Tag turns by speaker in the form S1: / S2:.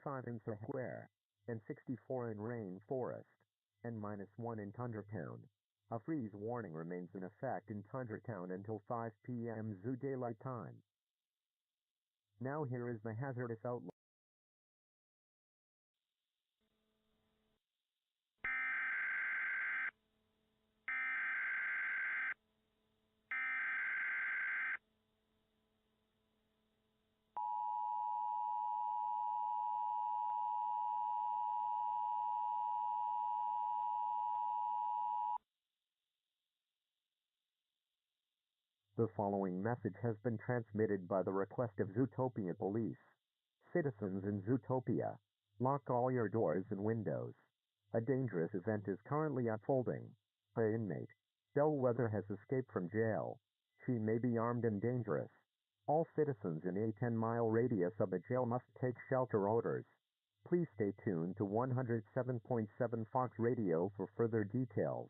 S1: -5 in Square, and 64 in Rain Forest, and -1 in Tundratown. A freeze warning remains in effect in Tundratown until 5 p.m. Zoo Daylight Time. Now here is the hazardous outlook. The following message has been transmitted by the request of Zootopia Police. Citizens in Zootopia, lock all your doors and windows. A dangerous event is currently unfolding. An inmate, Bellwether, has escaped from jail. She may be armed and dangerous. All citizens in a 10-mile radius of the jail must take shelter orders. Please stay tuned to 107.7 Fox Radio for further details.